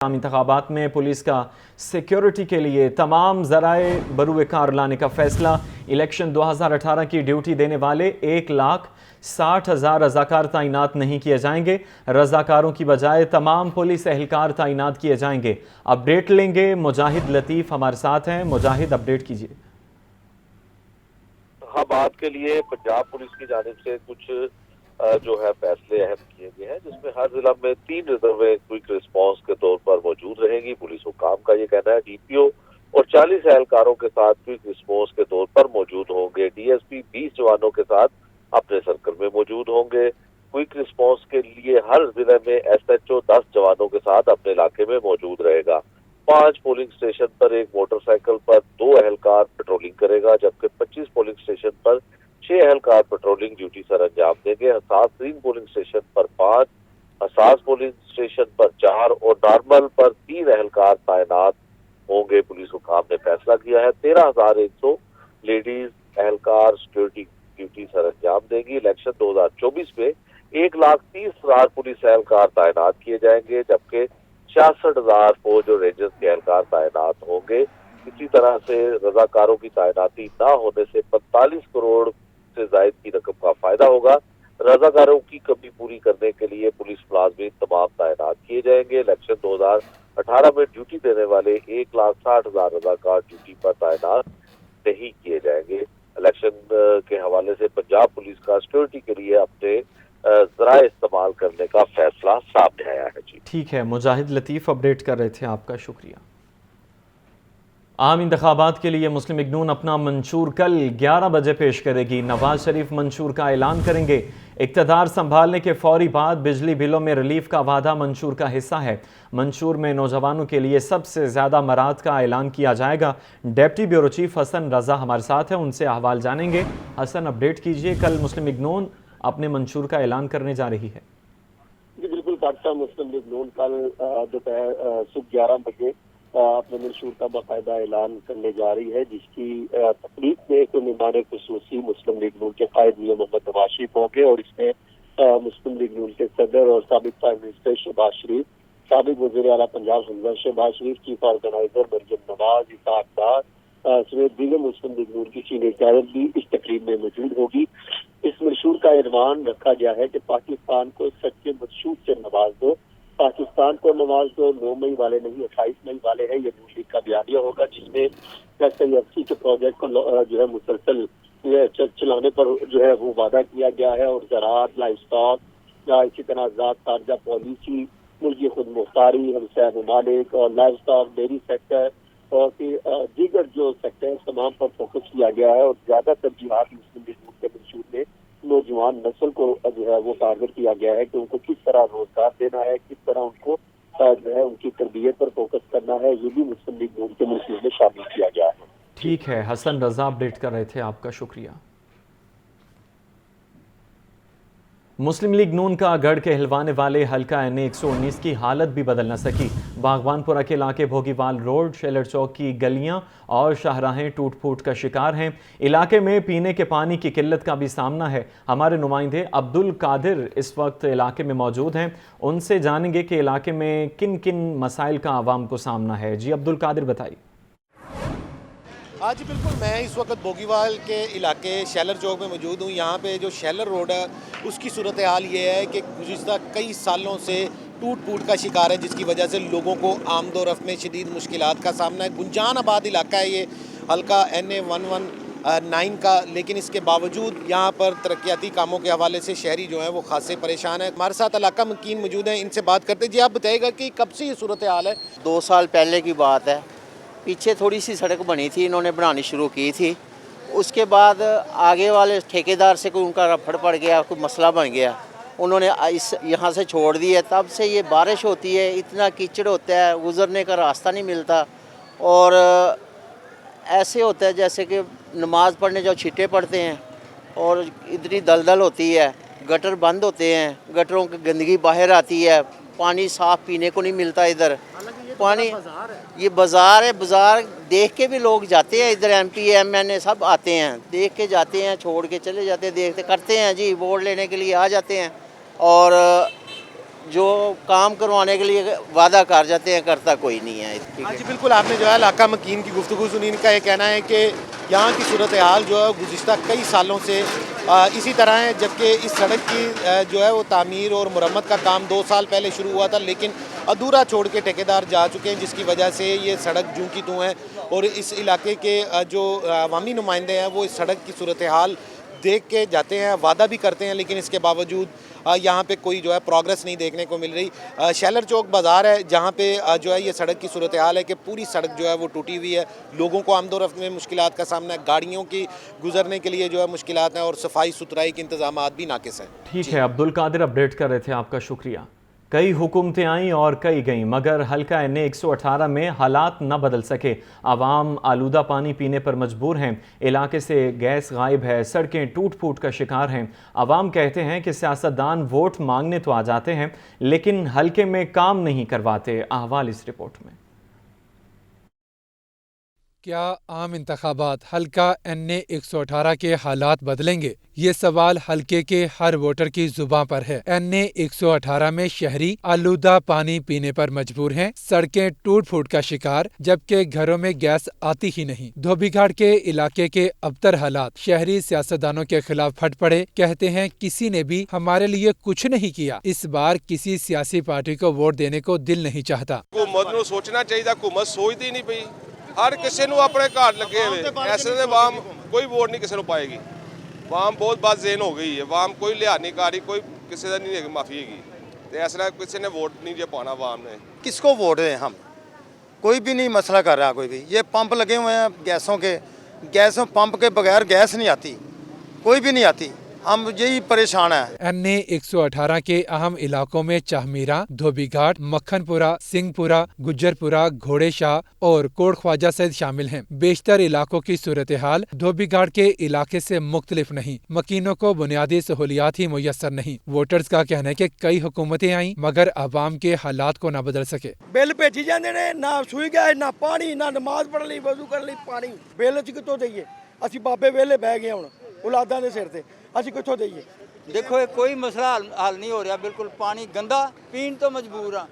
عام انتخابات میں پولیس کا سیکیورٹی کے لیے تمام ذرائع بروئے کار لانے کا فیصلہ۔ الیکشن 2018 کی ڈیوٹی دینے والے 1,60,000 رضاکار تعینات نہیں کیے جائیں گے۔ رضاکاروں کی بجائے تمام پولیس اہلکار تعینات کیے جائیں گے۔ اپڈیٹ لیں گے مجاہد لطیف ہمارے ساتھ ہیں۔ مجاہد، اپڈیٹ کیجیے۔ انتخابات کے لیے پنجاب پولیس کی جانب سے کچھ جو ہے فیصلے اہم کیے گئے ہیں، جس میں ہر ضلع میں 3 ریزروے کوئک رسپانس کے طور پر موجود رہیں گی۔ پولیس حکام کا یہ کہنا ہے ڈی پی او اور 40 اہلکاروں کے ساتھ کوئک رسپانس کے طور پر موجود ہوں گے۔ ڈی ایس پی 20 جوانوں کے ساتھ اپنے سرکل میں موجود ہوں گے۔ کوئک رسپانس کے لیے ہر ضلع میں ایس ایچ او 10 جوانوں کے ساتھ اپنے علاقے میں موجود رہے گا۔ 5 پولنگ اسٹیشن پر ایک موٹر سائیکل پر 2 اہلکار پیٹرولنگ کرے گا، جبکہ 25 پولنگ اسٹیشن پر 6 اہلکار پیٹرولنگ ڈیوٹی سر انجام دیں گے۔ حساس ترین پولنگ اسٹیشن پر 5، حساس پولنگ اسٹیشن پر 4 اور نارمل پر 3 اہلکار تعینات ہوں گے۔ پولیس حکام نے فیصلہ کیا ہے 13,100 لیڈیز اہلکار سیکورٹی ڈیوٹی سر انجام دیں گی۔ الیکشن 2024 میں 1,30,000 پولیس اہلکار تعینات کیے جائیں گے، جبکہ 66,000 فوج اور رینجرز کے اہلکار تعینات ہوں گے۔ اسی طرح سے رضاکاروں کی تعیناتی نہ ہونے سے 45 کروڑ سے زائد کی رقم کا فائدہ ہوگا۔ رضاکاروں کی کمی پوری کرنے کے لیے پولیس ملازمین تمام تعینات کیے جائیں گے۔ الیکشن 2018 میں ڈیوٹی دینے والے 1,60,000 رضاکار ڈیوٹی پر تعینات نہیں کیے جائیں گے۔ الیکشن کے حوالے سے پنجاب پولیس کا سیکورٹی کے لیے اپنے ذرائع استعمال کرنے کا فیصلہ سامنے آیا ہے۔ ٹھیک ہے، مجاہد لطیف اپڈیٹ کر رہے تھے، آپ کا شکریہ۔ عام انتخابات کے لیے مسلم لیگ نون اپنا منشور کل 11 بجے پیش کرے گی۔ نواز شریف منشور کا اعلان کریں گے۔ اقتدار سنبھالنے کے فوری بعد بجلی بلوں میں ریلیف کا وعدہ منشور کا حصہ ہے۔ منشور میں نوجوانوں کے لیے سب سے زیادہ مراعات کا اعلان کیا جائے گا۔ ڈپٹی بیورو چیف حسن رضا ہمارے ساتھ ہیں، ان سے احوال جانیں گے۔ حسن، اپڈیٹ کیجیے، کل مسلم لیگ نون اپنے منشور کا اعلان کرنے جا رہی ہے۔ جی بالکل، پاکستان مسلم لیگ نون کل دوپہر صبح 11 بجے اپنے منشور کا باقاعدہ اعلان کرنے جا رہی ہے، جس کی تقریب میں ایک مہمان خصوصی مسلم لیگ نون کے قائد میاں محمد نواز شریف ہوں گے، اور اس میں مسلم لیگ نون کے صدر اور سابق پرائم منسٹر شہباز شریف، سابق وزیر اعلیٰ پنجاب حمزہ شہباز شریف، چیف آرگنائزر مریم نواز، اسحاق ڈار سمیت دیگر مسلم لیگ نون کی سینئر قیادت بھی اس تقریب میں موجود ہوگی۔ اس منشور کا عنوان رکھا گیا ہے کہ پاکستان کو سچے منشور سے نواز دو، پاکستان کو نواز دو 9 مئی والے نہیں 28 مئی والے ہیں۔ یہ نون لیگ کا بیانیہ ہوگا، جس میں SIFC کے پروجیکٹ کو جو ہے مسلسل چلانے پر جو ہے وہ وعدہ کیا گیا ہے، اور زراعت، لائف اسٹاک، اسی طرح ذات خارجہ پالیسی، ملکی خود مختاری، ہمسایہ ممالک اور لائف اسٹاک، ڈیری سیکٹر اور دیگر جو سیکٹر تمام پر فوکس کیا گیا ہے، اور زیادہ ترجیحات مسلم لیگ نون کے منشور میں نوجوان نسل کو جو ہے وہ ٹارگٹ کیا گیا ہے کہ ان کو کس طرح روزگار دینا ہے، کس طرح ان کو جو ہے ان کی تربیت پر فوکس کرنا ہے۔ یہ بھی مسلم لیگ نون کے منشور میں شامل کیا گیا ہے۔ ٹھیک ہے، حسن رضا اپڈیٹ کر رہے تھے، آپ کا شکریہ۔ مسلم لیگ نون کا گڑھ کہلوانے والے حلقہ N119 کی حالت بھی بدل نہ سکی۔ باغبان پورہ کے علاقے بھوگیوال روڈ، شیلر چوک کی گلیاں اور شاہراہیں ٹوٹ پھوٹ کا شکار ہیں۔ علاقے میں پینے کے پانی کی قلت کا بھی سامنا ہے۔ ہمارے نمائندے عبدالقادر اس وقت علاقے میں موجود ہیں، ان سے جانیں گے کہ علاقے میں کن کن مسائل کا عوام کو سامنا ہے۔ جی عبدالقادر، بتائیے۔ جی بالکل، میں اس وقت بوگیوال کے علاقے شیلر چوک میں موجود ہوں۔ یہاں پہ جو شیلر روڈ ہے اس کی صورتحال یہ ہے کہ گزشتہ کئی سالوں سے ٹوٹ پھوٹ کا شکار ہے، جس کی وجہ سے لوگوں کو آمد و رفت میں شدید مشکلات کا سامنا ہے۔ گنجان آباد علاقہ ہے یہ حلقہ N119 کا، لیکن اس کے باوجود یہاں پر ترقیاتی کاموں کے حوالے سے شہری جو ہیں وہ خاصے پریشان ہیں۔ ہمارے ساتھ علاقہ مکین موجود ہیں، ان سے بات کرتے ہیں۔ جی آپ بتائیے گا کہ کب سے یہ صورتحال ہے؟ 2 سال پہلے کی بات ہے، پیچھے تھوڑی سی سڑک بنی تھی، انہوں نے بنانی شروع کی تھی، اس کے بعد آگے والے ٹھیکیدار سے کوئی ان کا رفڑ پڑ گیا، کوئی مسئلہ بن گیا، انہوں نے یہاں سے چھوڑ دیا۔ تب سے یہ بارش ہوتی ہے، اتنا کیچڑ ہوتا ہے، گزرنے کا راستہ نہیں ملتا، اور ایسے ہوتا ہے جیسے کہ نماز پڑھنے جو چھٹے پڑتے ہیں، اور اتنی دلدل ہوتی ہے، گٹر بند ہوتے ہیں، گٹروں کی گندگی باہر آتی ہے، پانی صاف پینے کو نہیں ملتا ادھر۔ پانی یہ بازار ہے، بازار دیکھ کے بھی لوگ جاتے ہیں، ادھر MP MNA سب آتے ہیں، دیکھ کے جاتے ہیں، چھوڑ کے چلے جاتے ہیں، دیکھتے کرتے ہیں جی، ووٹ لینے کے لیے آ جاتے ہیں، اور जो काम करवाने के लिए वादा कर जाते हैं करता कोई नहीं है। हाँ जी बिल्कुल, आपने जो है इलाका मकीन की गुफ्तगू सुनी। इनका ये कहना है कि यहाँ की सूरत हाल जो है गुज़िश्ता कई सालों से इसी तरह है, जबकि इस सड़क की जो है वो तामीर और मुरम्मत का काम 2 साल पहले शुरू हुआ था, लेकिन अधूरा छोड़ के ठेकेदार जा चुके हैं, जिसकी वजह से ये सड़क जूं की तूं है। और इस इलाके के जो अवामी नुमाइंदे हैं वो इस सड़क की सूरत हाल देख के जाते हैं, वादा भी करते हैं, लेकिन इसके बावजूद यहाँ पे कोई जो है प्रोग्रेस नहीं देखने को मिल रही। शैलर चौक बाज़ार है जहाँ पे जो है ये सड़क की सूरत हाल है कि पूरी सड़क जो है वो टूटी हुई है, लोगों को आमदोरफ्त में मुश्किलात का सामना है, गाड़ियों की गुजरने के लिए जो है मुश्किलात हैं और सफाई सुथराई के इंतजामात भी नाकिस हैं। ठीक है, अब्दुल कादिर अपडेट कर रहे थे, आपका शुक्रिया। कई हुकूमतें आईं और कई गईं, मगर हल्का NA 118 में हालात न बदल सके। आवाम आलूदा पानी पीने पर मजबूर हैं, इलाके से गैस गायब है, सड़कें टूट फूट का शिकार हैं। आवाम कहते हैं कि सियासतदान वोट मांगने तो आ जाते हैं, लेकिन हल्के में काम नहीं करवाते। अहवाल इस रिपोर्ट में। क्या आम इंतखाबात हल्का NA 118 के हालात बदलेंगे? ये सवाल हल्के के हर वोटर की जुबान पर है। NA 118 में शहरी आलूदा पानी पीने पर मजबूर हैं, सड़कें टूट फूट का शिकार, जबकि घरों में गैस आती ही नहीं। धोबीघाट के इलाके के अबतर हालात शहरी सियासतदानों के खिलाफ फट पड़े। कहते हैं किसी ने भी हमारे लिए कुछ नहीं किया। इस बार किसी सियासी पार्टी को वोट देने को दिल नहीं चाहता। हुकूमत नूं सोचना चाहिए, हुकूमत सोचती नहीं पई। हर किसी नूं अपने घर लगे हुए, ऐसे दे वाम कोई वोट नहीं किसी नूं पाएगी। वाम बहुत बाज़ेन हो गई है, वाम कोई लिहाज नहीं कर रही, कोई किसी का नहीं है माफ़ी है। तो ऐसा किसी ने वोट नहीं जे पाना वाम ने। किसको वोट दें हम? कोई भी नहीं मसला कर रहा कोई भी। ये पंप लगे हुए हैं गैसों के, गैसों पंप के बगैर गैस नहीं आती, कोई भी नहीं आती। हम यही परेशान है। NA 118 के अहम इलाकों में चाहमीरा, धोबीघाट, मक्खनपुरा, सिंहपुरा, गुज्जरपुरा, घोड़े शाह और कोट ख्वाजा सहित शामिल हैं। बेशतर इलाकों की सूरत हाल धोबीघाट के इलाके से मुख्तलिफ नहीं। मकीनों को बुनियादी सहूलियात ही मुयस्सर नहीं। वोटर्स का कहना है कि कई हुकूमतें आईं मगर आवाम के हालात को न बदल सके। बिल भेजी जाते ने, ना सुई गए, ना पानी, ना नमाज पढ़ ली, वजू कर ली, पानी बिल असीं कित्थों दईए? असीं बाबे वेले बह गए हुण औलादां दे सिर ते, असीं कित्थों दईए? देखो कोई मसला हल नहीं हो रहा, बिल्कुल पानी गंदा, पीण तो मजबूर हाँ,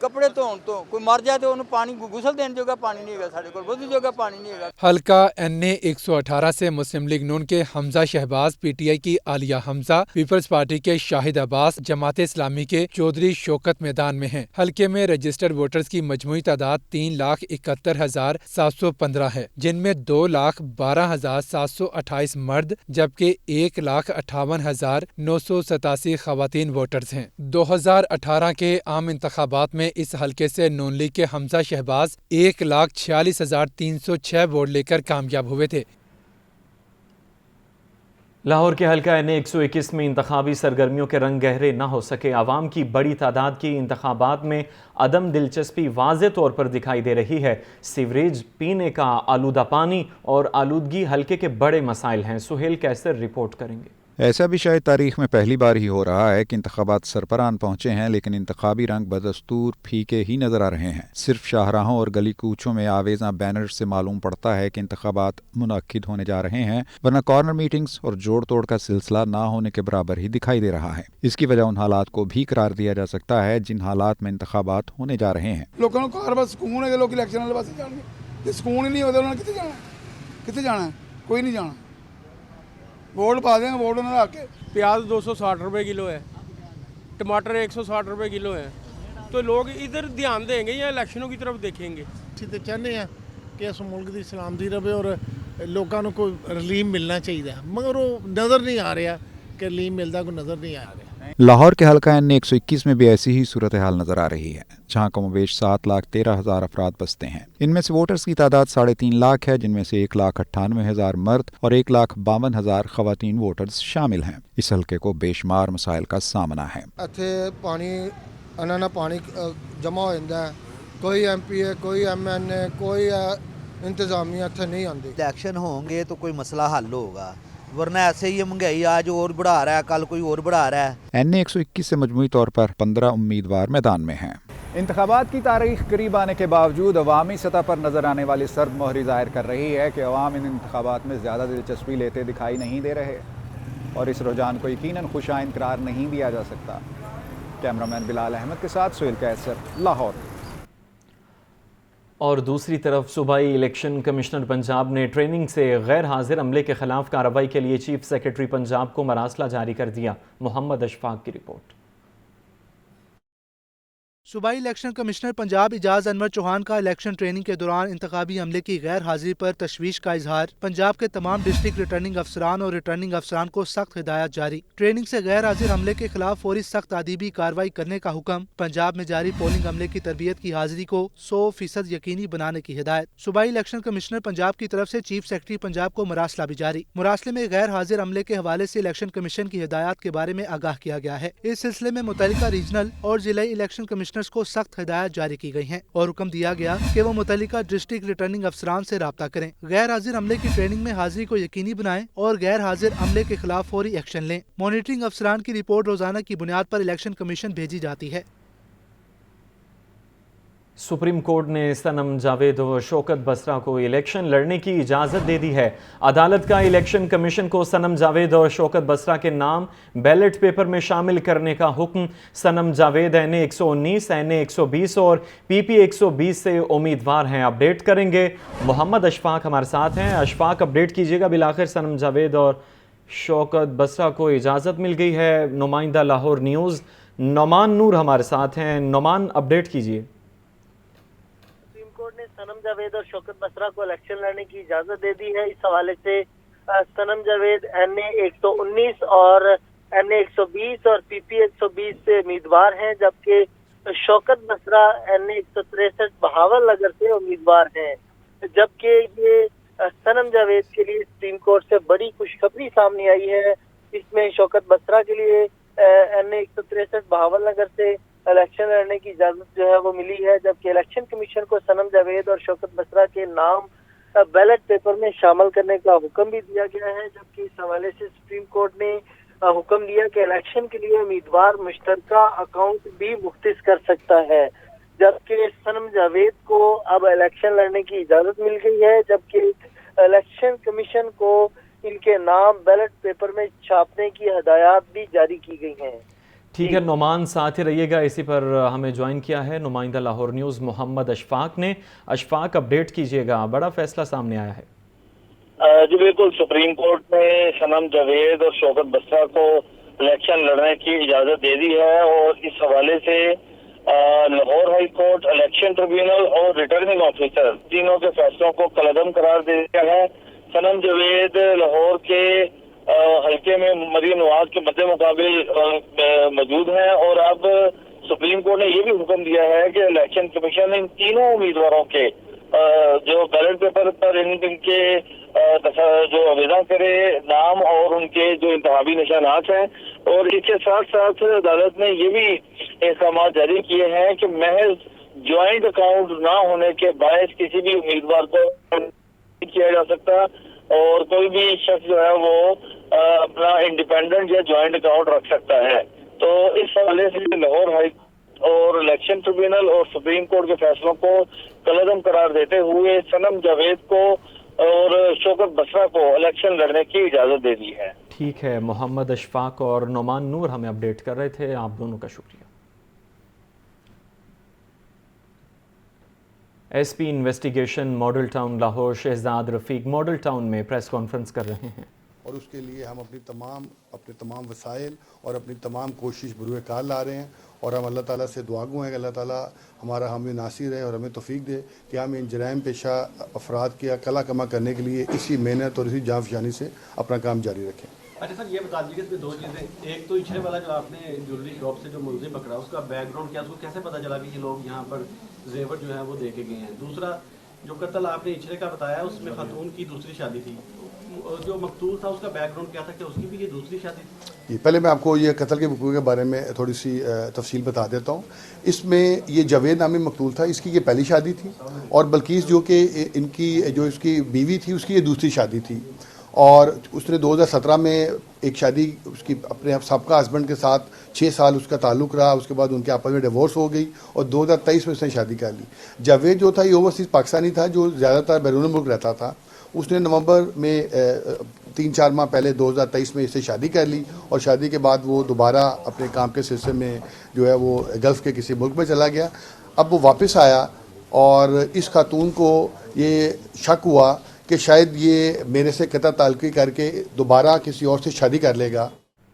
कपड़े धोण तो कोई मर जाए तो उन्हें पानी गुसल देने जोगा पानी नहीं है, साढ़े कोल वधू जोगा पानी नहीं है। हल्का NA 118 से मुस्लिम लीग नून के हमजा शहबाज, PTI की आलिया हमजा, पीपल्स पार्टी के शाहिद अब्बास, जमात इस्लामी के चौधरी शौकत मैदान में हैं। हल्के में रजिस्टर्ड वोटर्स की मजमूई तादाद 3,71,715 है, जिनमें 2,12,728 मर्द जबकि 1,58,987 खवातीन वोटर्स हैं। 2018 के आम इंतखाबात में इस हल्के से नून लीग के हमजा शहबाज 1,46,306 वोट लेकर कामयाब हुए थे। लाहौर के हल्का NA 121 में इंतखाबी सरगर्मियों के रंग गहरे न हो सके। आवाम की बड़ी तादाद की इंतखाबात में अदम दिलचस्पी वाज़े तौर पर दिखाई दे रही है। सीवरेज, पीने का आलूदा पानी और आलूदगी हल्के के बड़े मसाइल हैं। सुहेल कैसर रिपोर्ट करेंगे। ऐसा भी शायद तारीख में पहली बार ही हो रहा है कि इंतखाबात सरपरान पहुंचे हैं, लेकिन इंतखाबी रंग बदस्तूर फीके ही नजर आ रहे हैं। सिर्फ शाहराहों और गली कूचों में आवेज़ा बैनर से मालूम पड़ता है कि इंतखाबात मुनक्किद होने जा रहे हैं, वरना कॉर्नर मीटिंग्स और जोड़ तोड़ का सिलसिला ना होने के बराबर ही दिखाई दे रहा है। इसकी वजह उन हालात को भी करार दिया जा सकता है जिन हालात में इंतखाबात होने जा रहे हैं। लोगों को हर बस सुकून है, लोग इलेक्शन वाले पास जाएंगे, सुकून ही नहीं होता, उन्होंने कितने जाना है? कितने जाना है? कोई नहीं जाना। वोट पा देंगे, वोट उन्होंने आके। प्याज 260 रुपये किलो है, टमाटर 160 रुपये किलो है, तो लोग इधर ध्यान देंगे या इलेक्शनों की तरफ देखेंगे? ਅਸੀਂ ਤਾਂ ਚਾਹੁੰਦੇ ਹਾਂ ਕਿ ਇਸ ਮੁਲਕ ਦੀ ਸਲਾਮਤੀ ਰਹੇ ਔਰ ਲੋਕਾਂ ਨੂੰ ਕੋਈ ਰਿਲੀਫ ਮਿਲਣਾ ਚਾਹੀਦਾ, ਮਗਰ ਉਹ ਨਜ਼ਰ ਨਹੀਂ ਆ ਰਿਹਾ ਕਿ ਰਿਲੀਫ ਮਿਲਦਾ, ਕੋਈ ਨਜ਼ਰ नहीं आ रहा। लाहौर के हल्का NA 121 में भी ऐसी ही सूरत हाल नजर आ रही है, जहाँ कमोबेश 7,13,000 अफराद बसते हैं। इनमें से वोटर्स की तादाद 3.5 लाख है, जिनमें से 1,98,000 मर्द और 1,52,000 खवातीन वोटर्स शामिल हैं। इस हल्के को बेशुमार मसाइल का सामना है। इत्थे पानी अनाना पानी जमा हो जाता है, कोई MP है, कोई MNA, कोई इंतजामिया इत्थे नहीं आती। इलेक्शन होंगे तो कोई मसला हल होगा, वरना ऐसे ही महंगाई आज और बढ़ा रहा है, कल कोई और बढ़ा रहा है। NA 121 से मजमूई तौर पर 15 उम्मीदवार मैदान में हैं। इंतखाबात की तारीख करीब आने के बावजूद अवामी सतह पर नजर आने वाली सर्द मोहरी जाहिर कर रही है कि अवाम इन इंतखाबात में ज़्यादा दिलचस्पी लेते दिखाई नहीं दे रहे और इस रुझान को यकीनन खुशाइंद करार नहीं दिया जा सकता। कैमरामैन बिलाल अहमद के साथ सुहेल कैसर, लाहौर। और दूसरी तरफ सूबाई इलेक्शन कमिश्नर पंजाब ने ट्रेनिंग से गैर हाजिर अमले के खिलाफ कार्रवाई के लिए चीफ सेक्रेटरी पंजाब को मरासला जारी कर दिया। मोहम्मद अशफाक की रिपोर्ट। सूबाई इलेक्शन कमिश्नर पंजाब इजाज अनवर चौहान का इलेक्शन ट्रेनिंग के दौरान इंतखाबी अमले की गैर हाजिरी पर तशवीश का इजहार। पंजाब के तमाम डिस्ट्रिक्ट रिटर्निंग अफसरान और रिटर्निंग अफसरान को सख्त हिदायत जारी। ट्रेनिंग से गैर हाजिर अमले के खिलाफ फौरी सख्त तादीबी कार्रवाई करने का हुक्म। पंजाब में जारी पोलिंग अमले की तरबियत की हाजिरी को 100% यकीनी बनाने की हिदायत। सूबाई इलेक्शन कमिश्नर पंजाब की तरफ से चीफ सेक्रेटरी पंजाब को मरासला भी जारी। मरासले में गैर हाजिर अमले के हवाले से इलेक्शन कमीशन की हिदायत के बारे में आगाह किया गया है। इस सिलसिले में मुतल्लिका रीजनल और जिला इलेक्शन कमिश्नर्स को सख्त हिदायत जारी की गई हैं और हुक्म दिया गया कि वो मुतल्लिका डिस्ट्रिक्ट रिटर्निंग अफसरान से राब्ता करें, गैर हाजिर अमले की ट्रेनिंग में हाजिरी को यकीनी बनाएं और गैर हाजिर अमले के खिलाफ फौरी एक्शन लें। मॉनिटरिंग अफसरान की रिपोर्ट रोजाना की बुनियाद पर इलेक्शन कमीशन भेजी जाती है। सुप्रीम कोर्ट ने सनम जावेद और शौकत बसरा को इलेक्शन लड़ने की इजाज़त दे दी है। अदालत का इलेक्शन कमीशन को सनम जावेद और शौकत बसरा के नाम बैलेट पेपर में शामिल करने का हुक्म। सनम जावेद NA 119, NA 120 और PP 120 से उम्मीदवार हैं, अपडेट करेंगे। मोहम्मद अशफाक हमारे साथ हैं। अशफाक, अपडेट कीजिएगा। बिलाखिर सनम जावेद और शौकत बसरा को इजाज़त मिल गई है। नुमाइंदा लाहौर न्यूज़ नोमान नूर हमारे साथ हैं। नोमान, अपडेट कीजिए। कोर्ट ने सनम जावेद और शौकत बसरा को इलेक्शन लड़ने की इजाजत दे दी है। इस हवाले से सनम जावेद NA 119 और NA 120 और PP 120 से उम्मीदवार हैं, जबकि शौकत बसरा NA 163 बहावल नगर से उम्मीदवार हैं। जबकि ये सनम जावेद के लिए सुप्रीम कोर्ट से बड़ी खुशखबरी सामने आई है। इसमें शौकत बसरा के लिए NA 163 बहावल नगर से इलेक्शन लड़ने की इजाजत जो है वो मिली है, जबकि इलेक्शन कमीशन को सनम जावेद और शौकत बसरा के नाम बैलेट पेपर में शामिल करने का हुक्म भी दिया गया है। जबकि इस हवाले से सुप्रीम कोर्ट ने हुक्म दिया कि इलेक्शन के लिए उम्मीदवार मुश्तरका अकाउंट भी मुख्तिस कर सकता है। जबकि सनम जावेद को अब इलेक्शन लड़ने की इजाजत मिल गई है, जबकि इलेक्शन कमीशन को इनके नाम बैलेट पेपर में छापने की हिदायत भी जारी की गई हैं। ठीक है नोमान, साथ ही रहिएगा। इसी पर हमें ज्वाइन किया है नुमाइंदा लाहौर न्यूज़ मोहम्मद अशफाक ने। अशफाक, अपडेट कीजिएगा, बड़ा फैसला सामने आया है। जी बिल्कुल, सुप्रीम कोर्ट ने सनम जावेद और शौकत बसरा को इलेक्शन लड़ने की इजाज़त दे दी है और इस हवाले से Lahore high court, election tribunal और रिटर्निंग ऑफिसर तीनों के फैसलों को कलअदम करार दे दिया है। सनम जावेद लाहौर के हल्के में मरियम नवाज के मद्दे मुकाबिल मौजूद हैं और अब सुप्रीम कोर्ट ने ये भी हुक्म दिया है कि इलेक्शन कमीशन इन तीनों उम्मीदवारों के जो बैलेट पेपर पर इनके जो आवेदन करे नाम और उनके जो इंतखाबी निशानात हैं, और इसके साथ साथ अदालत ने ये भी अहकाम जारी किए हैं कि महज ज्वाइंट अकाउंट ना होने के बायस किसी भी उम्मीदवार को किया जा सकता और कोई भी शख्स जो है वो अपना इंडिपेंडेंट या ज्वाइंट अकाउंट रख सकता है। तो इस हवाले से लाहौर हाई और इलेक्शन ट्रिब्यूनल और सुप्रीम कोर्ट के फैसलों को कलअदम करार देते हुए सनम जावेद को और शौकत बसरा को इलेक्शन लड़ने की इजाजत दे दी है। ठीक है, मोहम्मद अशफाक और नोमान नूर हमें अपडेट कर रहे थे, आप दोनों का शुक्रिया। SP investigation model town Lahore Shahzad Rafiq model town में प्रेस कॉन्फ्रेंस कर रहे हैं और उसके लिए हम अपने तमाम वसाइल और अपनी तमाम कोशिश बरूए कार ला रहे हैं और हम अल्लाह ताला से दुआगो हैं कि अल्लाह ताला हमारा हामी नासिर है और हमें तौफीक दे कि हम इन जराइम पेशा अफराद के कला कमा करने के लिए इसी मेहनत और इसी जाँफशानी से अपना काम जारी रखें। अच्छा सर, ये बता दीजिए इसमें दो चीज़ें, एक तो इछरे वाला जो आपने ज्वेलरी शॉप से जो मुलजिम पकड़ा उसका बैकग्राउंड क्या, उसको कैसे पता चला कि ये लोग यहाँ पर जेवर जो है वो दे के गए हैं। दूसरा, जो कत्ल आपने इछरे का बताया उसमें खातून की दूसरी शादी थी, जो मकतूल था उसका बैकग्राउंड क्या था, क्या उसकी भी ये दूसरी शादी थी? पहले मैं आपको ये कत्ल के वक़ूए के बारे में थोड़ी सी तफसील बता देता हूँ। इसमें ये जावेद नामी मकतूल था, इसकी ये पहली शादी थी और बल्कीस जो कि इनकी जो इसकी बीवी थी उसकी ये दूसरी शादी थी और उसने 2017 में एक शादी उसकी अपने सबका हस्बैंड के साथ 6 साल उसका ताल्लुक़ रहा, उसके बाद उनके आपस में डिवोर्स हो गई और 2023 में उसने शादी कर ली। जावेद जो था ये ओवरसीज़ पाकिस्तानी था जो ज़्यादातर बैरून मुल्क रहता था। उसने नवंबर में 3-4 माह पहले 2023 में इससे शादी कर ली और शादी के बाद वो दोबारा अपने काम के सिलसिले में जो है वो गल्फ़ के किसी मुल्क में चला गया। अब वो वापस आया और इस खातून को ये शक हुआ कि शायद ये मेरे से कतई ताल्लुक़ करके दोबारा किसी और से शादी कर लेगा।